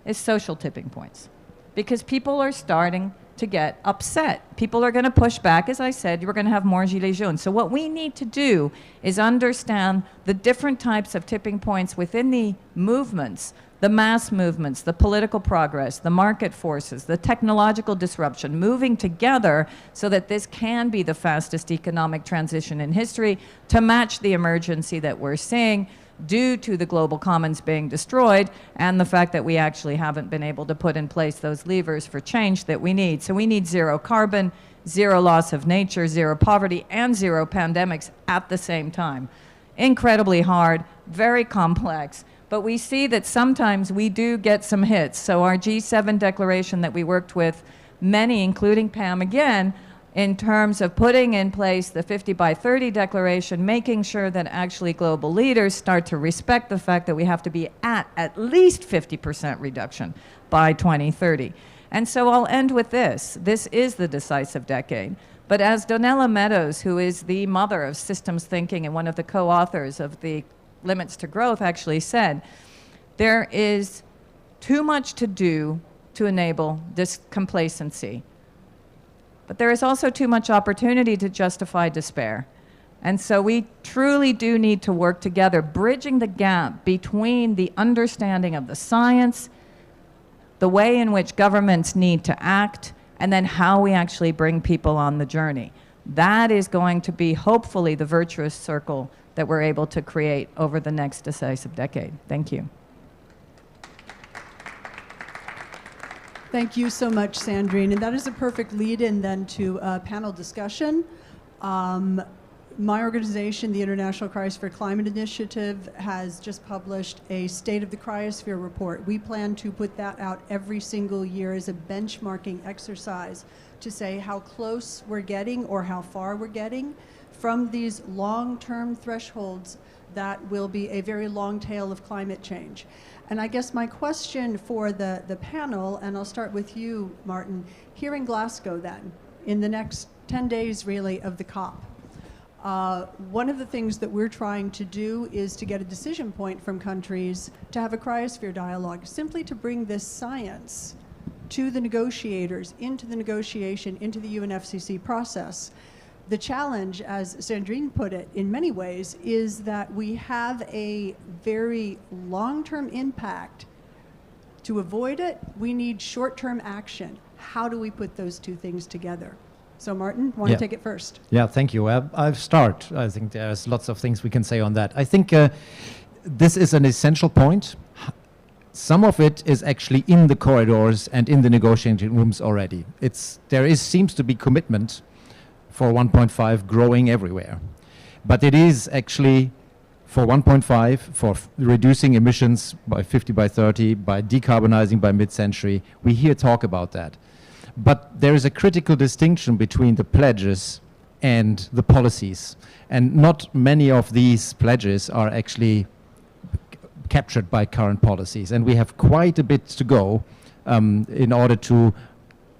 is social tipping points, because people are starting to get upset. People are going to push back. As I said, we're going to have more Gilets jaunes. So what we need to do is understand the different types of tipping points within the movements, the mass movements, the political progress, the market forces, the technological disruption, moving together so that this can be the fastest economic transition in history to match the emergency that we're seeing due to the global commons being destroyed and the fact that we actually haven't been able to put in place those levers for change that we need. So we need zero carbon, zero loss of nature, zero poverty, and zero pandemics at the same time. Incredibly hard, very complex, but we see that sometimes we do get some hits. So our G7 declaration that we worked with many, including Pam again, in terms of putting in place the 50 by 30 declaration, making sure that actually global leaders start to respect the fact that we have to be at least 50% reduction by 2030. And so I'll end with this. This is the decisive decade. But as Donella Meadows, who is the mother of systems thinking and one of the co-authors of the Limits to Growth, actually said, there is too much to do to enable this complacency. But there is also too much opportunity to justify despair. And so we truly do need to work together, bridging the gap between the understanding of the science, the way in which governments need to act, and then how we actually bring people on the journey. That is going to be hopefully the virtuous circle that we're able to create over the next decisive decade. Thank you. Thank you so much, Sandrine. And that is a perfect lead-in then to a panel discussion. My organization, the International Cryosphere Climate Initiative, has just published a State of the Cryosphere report. We plan to put that out every single year as a benchmarking exercise to say how close we're getting or how far we're getting from these long-term thresholds that will be a very long tail of climate change. And I guess my question for the panel, and I'll start with you, Martin, here in Glasgow then, in the next 10 days really of the COP, one of the things that we're trying to do is to get a decision point from countries to have a cryosphere dialogue, simply to bring this science to the negotiators, into the negotiation, into the UNFCCC process. The challenge, as Sandrine put it, in many ways, is that we have a very long-term impact. To avoid it, we need short-term action. How do we put those two things together? So Martin, want to take it first? Yeah, thank you. I'll start. I think there's lots of things we can say on that. I think this is an essential point. Some of it is actually in the corridors and in the negotiating rooms already. Seems to be commitment for 1.5 growing everywhere. But it is actually for 1.5, for reducing emissions by 50 by 30, by decarbonizing by mid-century. We hear talk about that. But there is a critical distinction between the pledges and the policies. And not many of these pledges are actually captured by current policies. And we have quite a bit to go in order to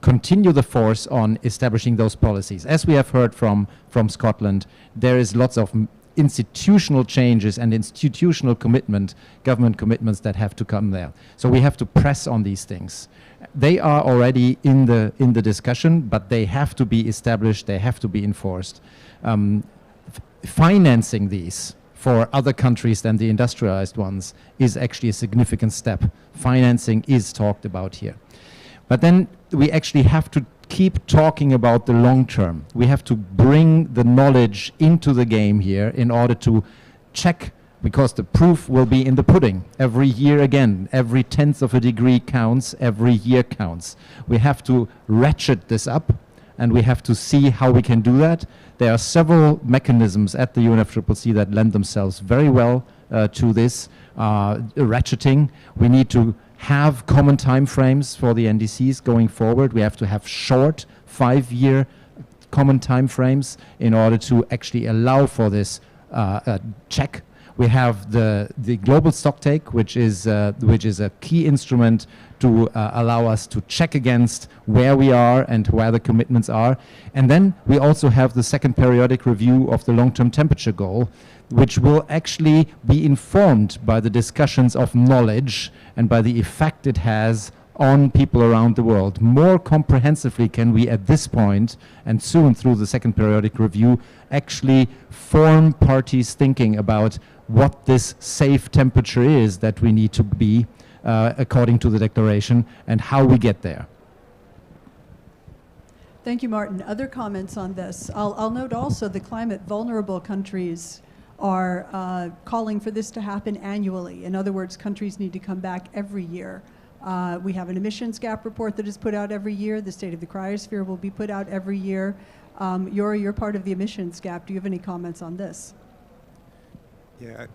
continue the force on establishing those policies. As we have heard from Scotland, there is lots of institutional changes and institutional commitment, government commitments that have to come there. So we have to press on these things. They are already in the discussion, but they have to be established, they have to be enforced. Financing these for other countries than the industrialized ones is actually a significant step. Financing is talked about here. But then we actually have to keep talking about the long term. We have to bring the knowledge into the game here in order to check, because the proof will be in the pudding. Every year again, every 1/10 of a degree counts, every year counts. We have to ratchet this up, and we have to see how we can do that. There are several mechanisms at the UNFCCC that lend themselves very well to this ratcheting. We need to have common time frames for the NDCs going forward. We have to have short 5-year common time frames in order to actually allow for this check. We have the global stocktake, which is a key instrument to allow us to check against where we are and where the commitments are. And then we also have the second periodic review of the long-term temperature goal, which will actually be informed by the discussions of knowledge and by the effect it has on people around the world. More comprehensively can we at this point, and soon through the second periodic review, actually form parties thinking about what this safe temperature is that we need to be according to the declaration and how we get there. Thank you, Martin. Other comments on this? I'll note also the climate vulnerable countries are calling for this to happen annually. In other words, countries need to come back every year. We have an emissions gap report that is put out every year. The State of the Cryosphere will be put out every year. Yuri, you're part of the emissions gap. Do you have any comments on this? Yeah.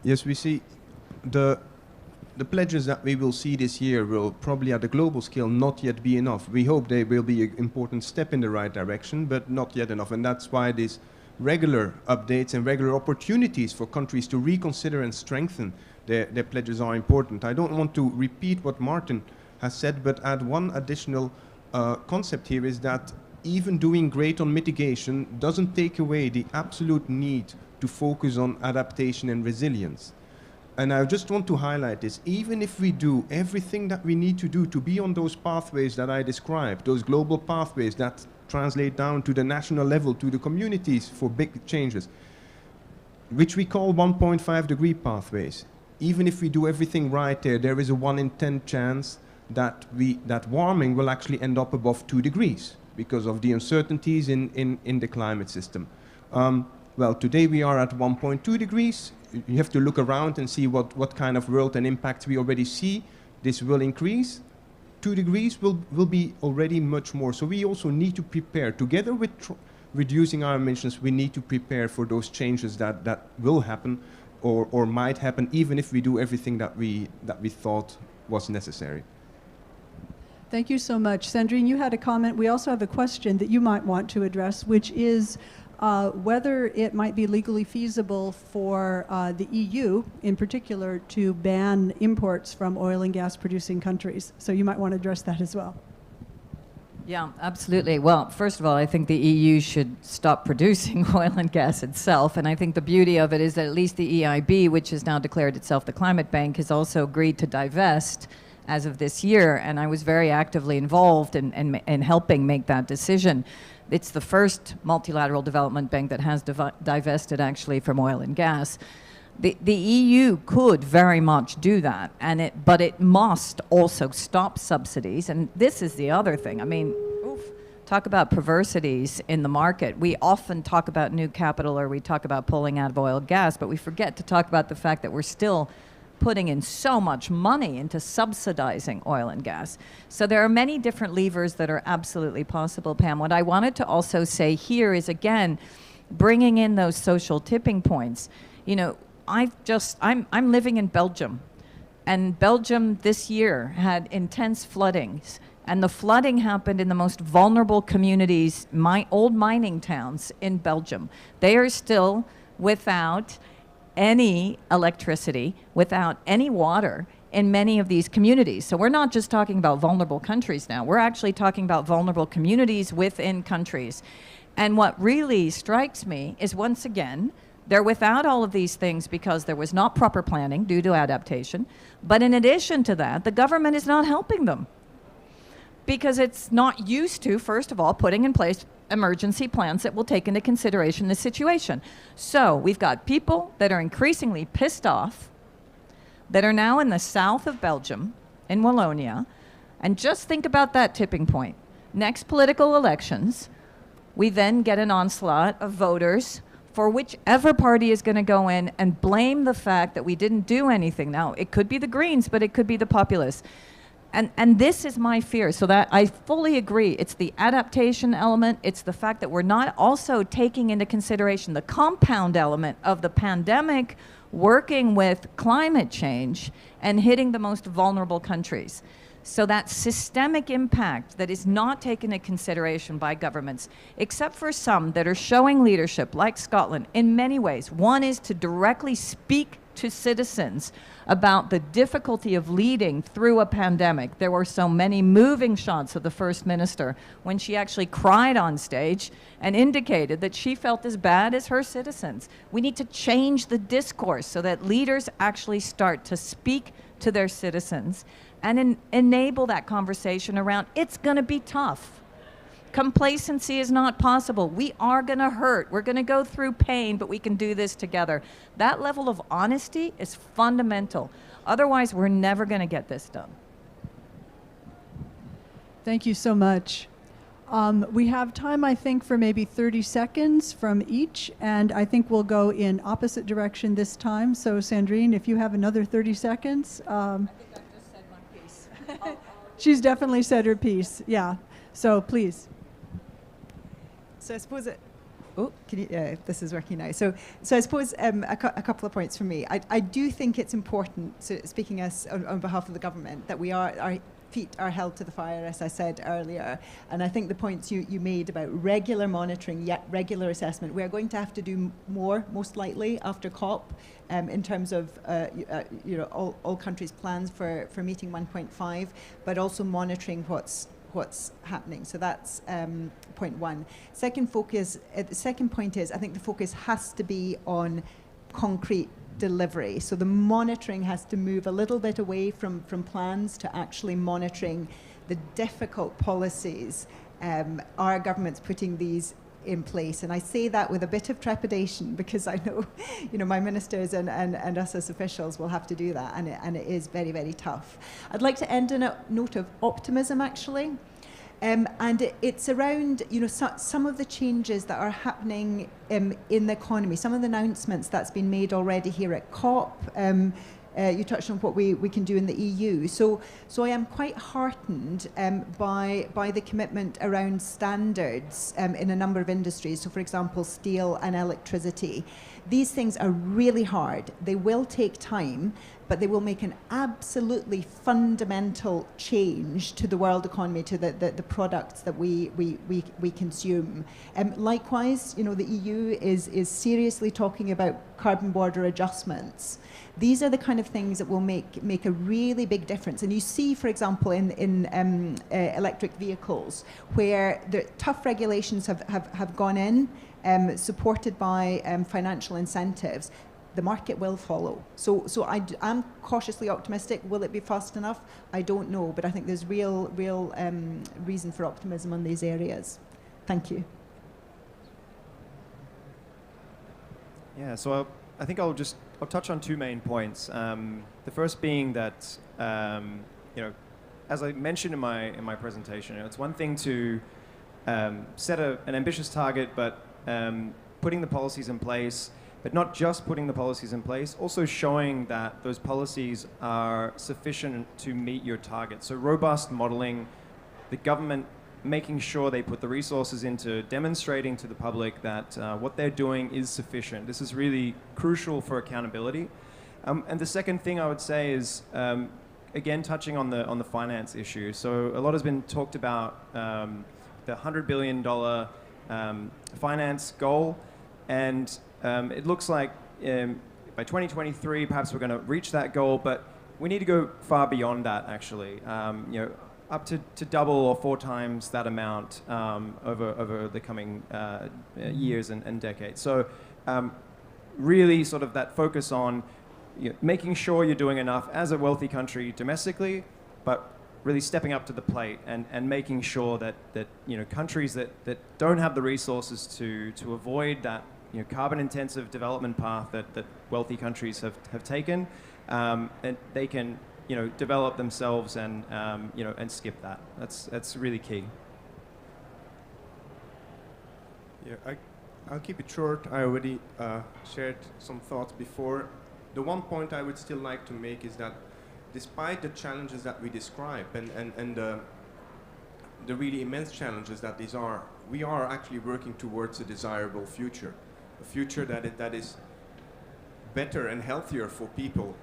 Yes, we see the pledges that we will see this year will probably at the global scale not yet be enough. We hope they will be an important step in the right direction, but not yet enough. And that's why these regular updates and regular opportunities for countries to reconsider and strengthen their pledges are important. I don't want to repeat what Martin has said, but add one additional concept here is that even doing great on mitigation doesn't take away the absolute need to focus on adaptation and resilience. And I just want to highlight this. Even if we do everything that we need to do to be on those pathways that I described, those global pathways that translate down to the national level, to the communities for big changes, which we call 1.5 degree pathways, even if we do everything right there is a 1 in 10 chance that warming will actually end up above 2 degrees because of the uncertainties in the climate system. Well, today we are at 1.2 degrees. You have to look around and see what kind of world and impact we already see. This will increase. 2 degrees will be already much more. So we also need to prepare. Together with reducing our emissions, we need to prepare for those changes that will happen or might happen, even if we do everything that we thought was necessary. Thank you so much. Sandrine, you had a comment. We also have a question that you might want to address, which is whether it might be legally feasible for the EU, in particular, to ban imports from oil and gas producing countries. So you might want to address that as well. Yeah, absolutely. Well, first of all, I think the EU should stop producing oil and gas itself. And I think the beauty of it is that at least the EIB, which has now declared itself the climate bank, has also agreed to divest as of this year. And I was very actively involved in helping make that decision. It's the first multilateral development bank that has divested actually from oil and gas. The EU could very much do that, but it must also stop subsidies. And this is the other thing. I mean, talk about perversities in the market. We often talk about new capital or we talk about pulling out of oil and gas, but we forget to talk about the fact that we're still putting in so much money into subsidizing oil and gas. So there are many different levers that are absolutely possible, Pam. What I wanted to also say here is, again, bringing in those social tipping points. You know, I'm living in Belgium, and Belgium this year had intense floodings, and the flooding happened in the most vulnerable communities, old mining towns in Belgium. They are still without any electricity, without any water in many of these communities. So we're not just talking about vulnerable countries now, we're actually talking about vulnerable communities within countries. And what really strikes me is, once again, they're without all of these things because there was not proper planning due to adaptation. But in addition to that, the government is not helping them because it's not used to, first of all, putting in place emergency plans that will take into consideration the situation. So we've got people that are increasingly pissed off that are now in the south of Belgium, in Wallonia, and just think about that tipping point. Next political elections, we then get an onslaught of voters for whichever party is going to go in and blame the fact that we didn't do anything. Now, it could be the Greens, but it could be the populists. And this is my fear. So that I fully agree. It's the adaptation element. It's the fact that we're not also taking into consideration the compound element of the pandemic, working with climate change and hitting the most vulnerable countries. So that systemic impact that is not taken into consideration by governments, except for some that are showing leadership, like Scotland, in many ways. One is to directly speak to citizens about the difficulty of leading through a pandemic. There were so many moving shots of the First Minister when she actually cried on stage and indicated that she felt as bad as her citizens. We need to change the discourse so that leaders actually start to speak to their citizens and enable that conversation around, it's going to be tough. Complacency is not possible. We are going to hurt. We're going to go through pain, but we can do this together. That level of honesty is fundamental. Otherwise, we're never going to get this done. Thank you so much. We have time, I think, for maybe 30 seconds from each, and I think we'll go in opposite direction this time. So, Sandrine, if you have another 30 seconds. I think I've just said my piece. She's definitely said her piece, yeah. So, please. So I suppose this is working now. So I suppose a couple of points from me. I do think it's important, so speaking as on behalf of the government, that our feet are held to the fire, as I said earlier. And I think the points you made about regular monitoring, yet regular assessment, we are going to have to do more, most likely, after COP, in terms of all countries' plans for meeting 1.5, but also monitoring what's happening. So that's point one. Second point is, I think the focus has to be on concrete delivery. So the monitoring has to move a little bit away from plans to actually monitoring the difficult policies our government's putting these in place. And I say that with a bit of trepidation because I know, my ministers and us as officials will have to do that, and it is very, very tough. I'd like to end on a note of optimism, actually. And it's around, some of the changes that are happening in the economy, some of the announcements that's been made already here at COP. You touched on what we can do in the EU. So I am quite heartened by the commitment around standards in a number of industries. So, for example, steel and electricity. These things are really hard. They will take time, but they will make an absolutely fundamental change to the world economy, to the products that we consume. Likewise, the EU is seriously talking about carbon border adjustments. These are the kind of things that will make a really big difference. And you see, for example, in electric vehicles, where the tough regulations have gone in, supported by financial incentives. The market will follow. So I'm cautiously optimistic. Will it be fast enough? I don't know, but I think there's real reason for optimism on these areas. Thank you. Yeah, so I think I'll touch on two main points. The first being that, as I mentioned in my presentation, it's one thing to set an ambitious target, but putting the policies in place, but not just putting the policies in place, also showing that those policies are sufficient to meet your targets. So robust modeling, the government making sure they put the resources into demonstrating to the public that what they're doing is sufficient. This is really crucial for accountability. And the second thing I would say is, again, touching on the finance issue. So a lot has been talked about the $100 billion finance goal, and it looks like by 2023, perhaps we're going to reach that goal, but we need to go far beyond that, actually. Up to double or 4 times that amount over the coming years and decades. So really sort of that focus on making sure you're doing enough as a wealthy country domestically, but really stepping up to the plate and making sure that countries that don't have the resources to avoid that carbon-intensive development path that wealthy countries have taken, and they can develop themselves and skip that. That's really key. Yeah, I'll keep it short. I already shared some thoughts before. The one point I would still like to make is that despite the challenges that we describe and the really immense challenges that these are, we are actually working towards a desirable future, a future that is better and healthier for people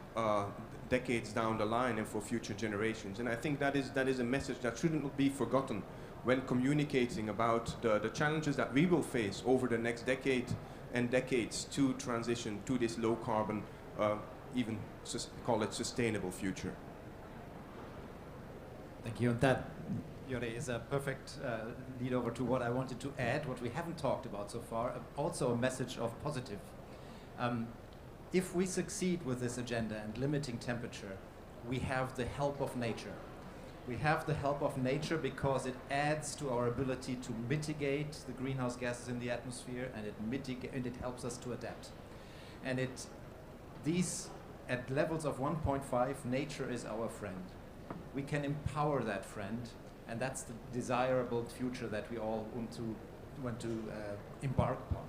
decades down the line and for future generations. And I think that is a message that shouldn't be forgotten when communicating about the challenges that we will face over the next decade and decades to transition to this low carbon, even call it sustainable future. Thank you. And that, Jori, is a perfect lead over to what I wanted to add, what we haven't talked about so far, also a message of positive. If we succeed with this agenda and limiting temperature, we have the help of nature. We have the help of nature because it adds to our ability to mitigate the greenhouse gases in the atmosphere, and it helps us to adapt. And these at levels of 1.5, nature is our friend. We can empower that friend, and that's the desirable future that we all want to embark upon.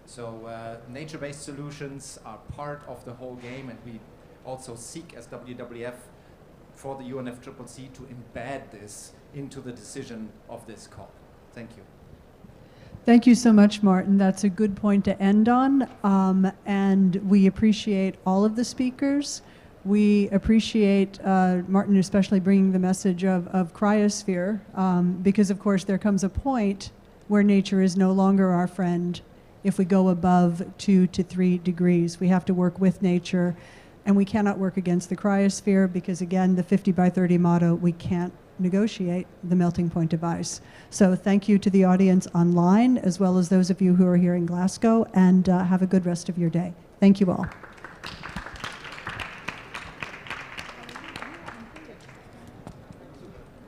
So nature-based solutions are part of the whole game, and we also seek as WWF for the UNFCCC to embed this into the decision of this COP. Thank you. Thank you so much, Martin. That's a good point to end on. And we appreciate all of the speakers. We appreciate Martin especially bringing the message of cryosphere, because of course there comes a point where nature is no longer our friend if we go above 2 to 3 degrees. We have to work with nature, and we cannot work against the cryosphere because, again, the 50 by 30 motto, we can't negotiate the melting point of ice. So thank you to the audience online, as well as those of you who are here in Glasgow, and have a good rest of your day. Thank you all.